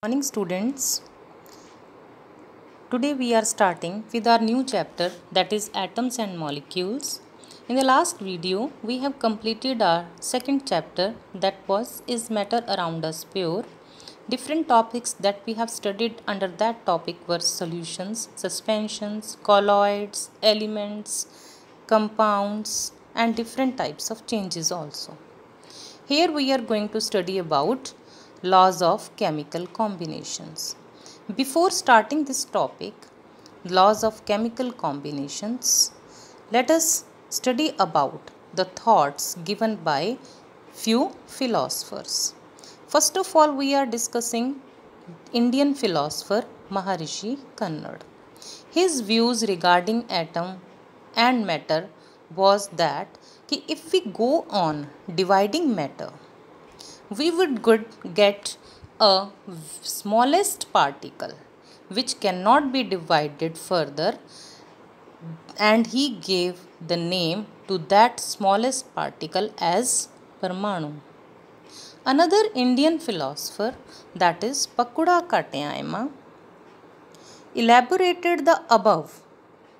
Morning students. Today we are starting with our new chapter, that is atoms and molecules. In the last video we have completed our second chapter, that was is matter around us pure. Different topics that we have studied under that topic were solutions, suspensions, colloids, elements, compounds and different types of changes also. Here we are going to study about laws of chemical combinations. Before starting this topic, laws of chemical combinations, let us study about the thoughts given by few philosophers. First of all, we are discussing Indian philosopher Maharishi Kannad. His views regarding atom and matter was that if we go on dividing matter, we would get a smallest particle which cannot be divided further, and he gave the name to that smallest particle as Parmanu. Another Indian philosopher, that is Pakuda Katayama, elaborated the above.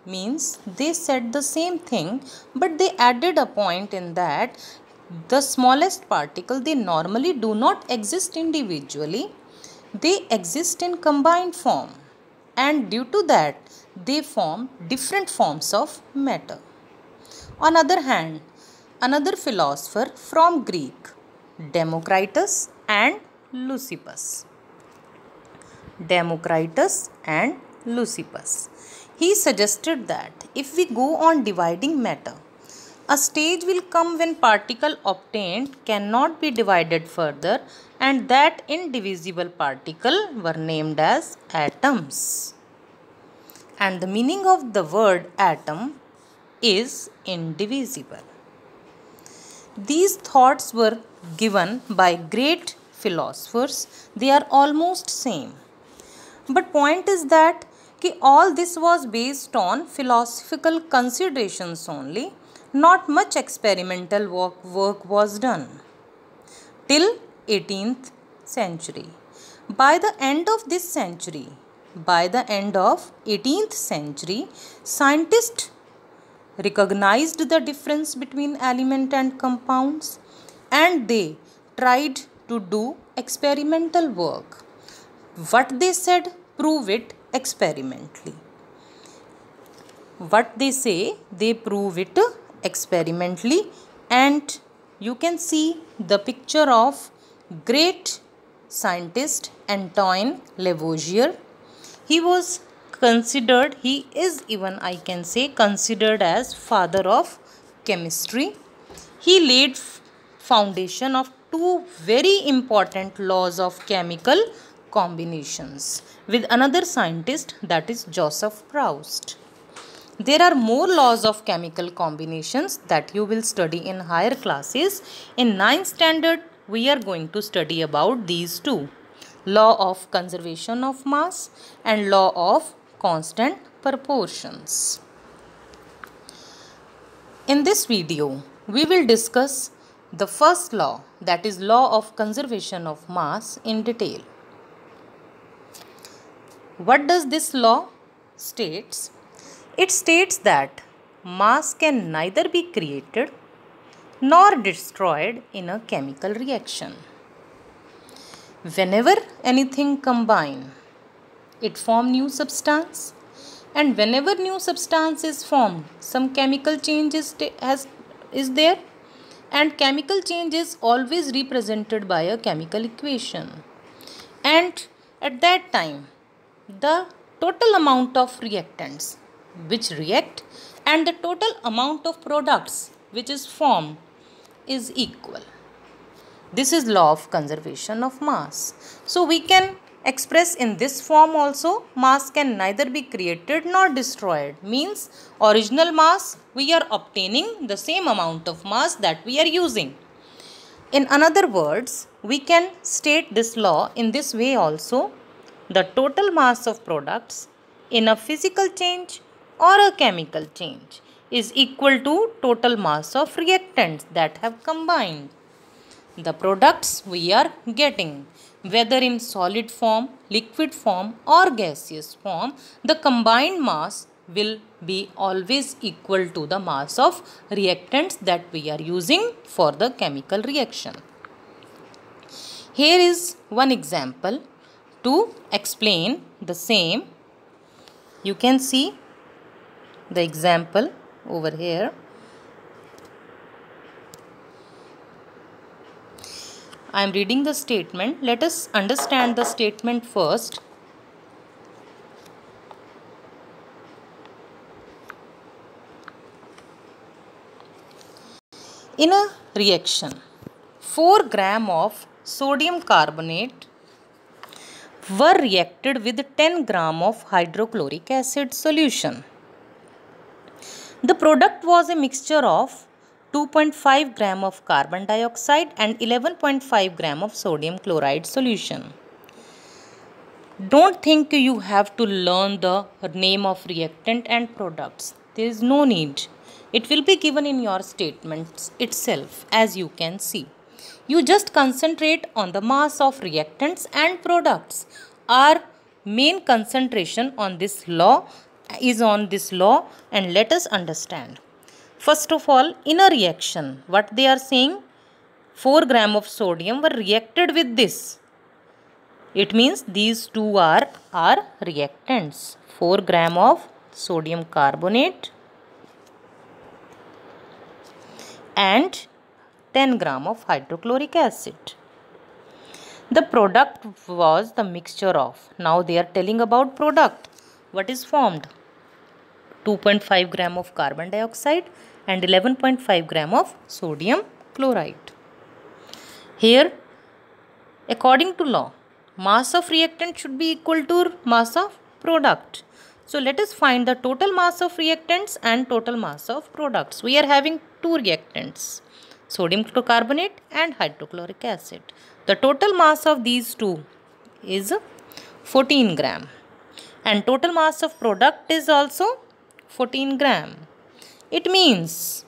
Means they said the same thing, but they added a point in that the smallest particle, they normally do not exist individually, they exist in combined form, and due to that they form different forms of matter. On other hand, another philosopher from Greek, Democritus and Leucippus. He suggested that if we go on dividing matter, a stage will come when particle obtained cannot be divided further, and that indivisible particle were named as atoms. And the meaning of the word atom is indivisible. These thoughts were given by great philosophers. They are almost same. But point is that all this was based on philosophical considerations only. Not much experimental work was done till 18th century. By the end of 18th century, scientists recognized the difference between element and compounds, and they tried to do experimental work. What they said, prove it experimentally. What they say, they prove it experimentally, and you can see the picture of great scientist Antoine Lavoisier. He is even, I can say, considered as father of chemistry. He laid foundation of two very important laws of chemical combinations with another scientist, that is Joseph Proust. There are more laws of chemical combinations that you will study in higher classes. In 9th standard, we are going to study about these two: law of conservation of mass and law of constant proportions. In this video, we will discuss the first law, that is law of conservation of mass, in detail. What does this law states? It states that mass can neither be created nor destroyed in a chemical reaction. Whenever anything combines, it forms new substance, and whenever new substance is formed, some chemical change is there, and chemical change is always represented by a chemical equation. And at that time, the total amount of reactants which react and the total amount of products which is formed is equal. This is law of conservation of mass. So we can express in this form also: mass can neither be created nor destroyed. Means original mass, we are obtaining the same amount of mass that we are using. In other words, we can state this law in this way also: the total mass of products in a physical change or a chemical change is equal to total mass of reactants that have combined. The products we are getting, whether in solid form, liquid form or gaseous form, the combined mass will be always equal to the mass of reactants that we are using for the chemical reaction. Here is one example to explain the same. You can see the example over here. I am reading the statement. Let us understand the statement first. In a reaction, 4 gram of sodium carbonate were reacted with 10 gram of hydrochloric acid solution. The product was a mixture of 2.5 gram of carbon dioxide and 11.5 gram of sodium chloride solution. Don't think you have to learn the name of reactant and products. There is no need. It will be given in your statements itself, as you can see. You just concentrate on the mass of reactants and products. Our main concentration on this law is on this law, and let us understand. First of all, in a reaction, what they are saying, 4 gram of sodium were reacted with this. It means these two are reactants. 4 gram of sodium carbonate and 10 gram of hydrochloric acid. The product was the mixture of. Now they are telling about product. What is formed? 2.5 gram of carbon dioxide and 11.5 gram of sodium chloride. Here, according to law, mass of reactant should be equal to mass of product. So let us find the total mass of reactants and total mass of products. We are having two reactants, sodium carbonate and hydrochloric acid. The total mass of these two is 14 gram and total mass of product is also 14 gram. It means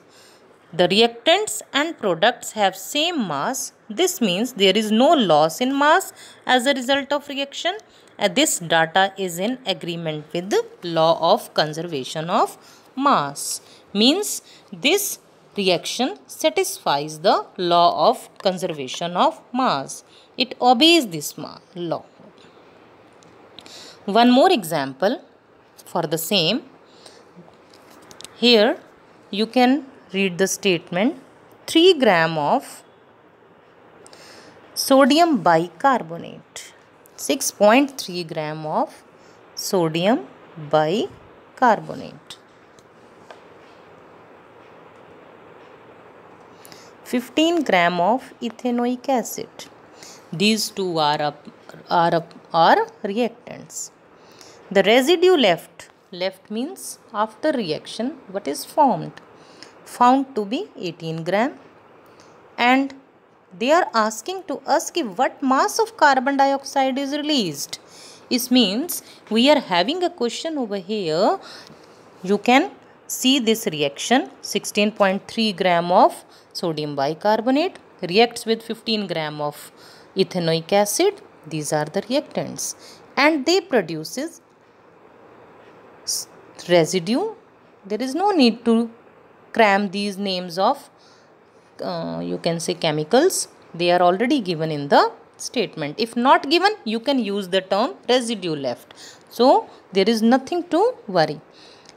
the reactants and products have same mass. This means there is no loss in mass as a result of reaction. This data is in agreement with the law of conservation of mass. Means this reaction satisfies the law of conservation of mass. It obeys this law. One more example for the same. Here you can read the statement. 3 gram of sodium bicarbonate, 6.3 gram of sodium bicarbonate, 15 gram of ethanoic acid. These two are reactants. The residue left means after reaction what is formed? Found to be 18 gram, and they are asking to us what mass of carbon dioxide is released. It means we are having a question over here. You can see this reaction. 16.3 gram of sodium bicarbonate reacts with 15 gram of ethanoic acid. These are the reactants and they produces residue. There is no need to cram these names of you can say chemicals. They are already given in the statement. If not given, you can use the term residue left. So there is nothing to worry.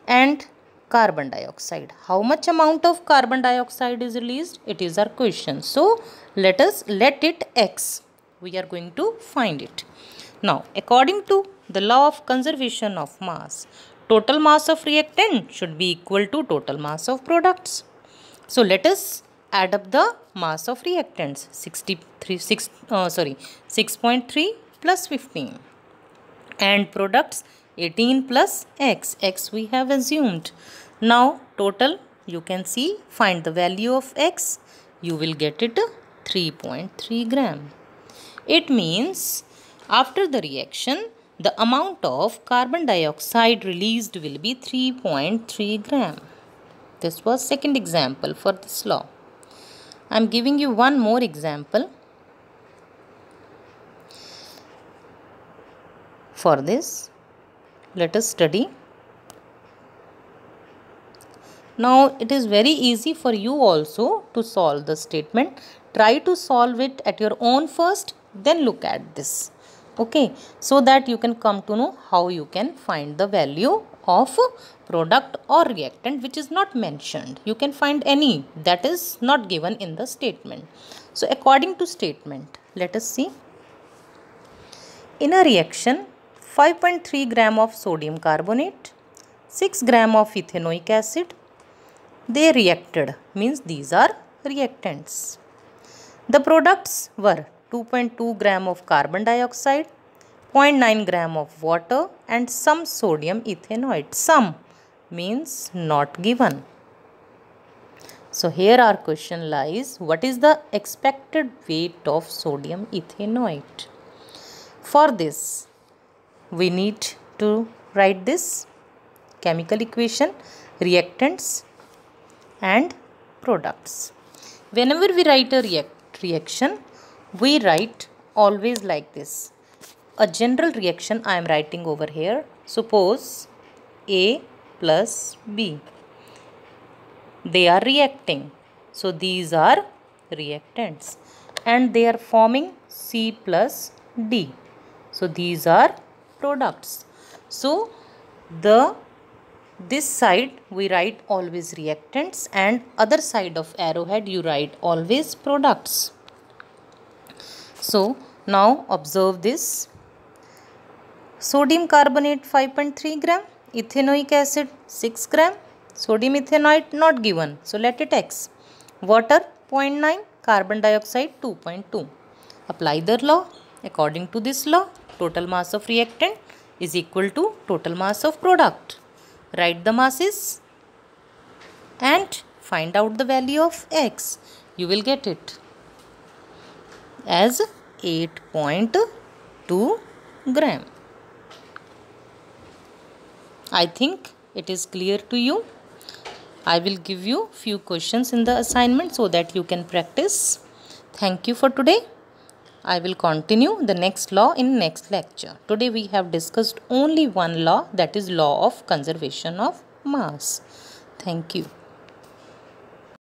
And carbon dioxide, how much amount of carbon dioxide is released? It is our question. So let it X. We are going to find it. Now according to the law of conservation of mass, total mass of reactant should be equal to total mass of products. So let us add up the mass of reactants. 6.3 plus 15 and products 18 plus x we have assumed. Now total, you can see, find the value of x, you will get it 3.3 gram. It means after the reaction the amount of carbon dioxide released will be 3.3 gram. This was second example for this law. I am giving you one more example. For this, let us study. Now it is very easy for you also to solve the statement. Try to solve it at your own first, then look at this. Okay, so that you can come to know how you can find the value of product or reactant which is not mentioned. You can find any that is not given in the statement. So according to statement, let us see. In a reaction, 5.3 gram of sodium carbonate, 6 gram of ethanoic acid, they reacted, means these are reactants. The products were 2.2 gram of carbon dioxide, 0.9 gram of water and some sodium ethanoate. Some means not given. So here our question lies, what is the expected weight of sodium ethanoate? For this, we need to write this chemical equation, reactants and products. Whenever we write a reaction, we write always like this. A general reaction I am writing over here. Suppose A plus B. They are reacting. So these are reactants. And they are forming C plus D. So these are products. So this side we write always reactants and other side of arrowhead you write always products. So now observe this. Sodium carbonate 5.3 gram, ethanoic acid 6 gram, sodium ethanoate not given, so let it X. Water 0.9, carbon dioxide 2.2. Apply the law. According to this law, total mass of reactant is equal to total mass of product. Write the masses and find out the value of X. You will get it as 8.2 gram. I think it is clear to you. I will give you few questions in the assignment so that you can practice. Thank you for today. I will continue the next law in next lecture. Today we have discussed only one law, that is law of conservation of mass. Thank you.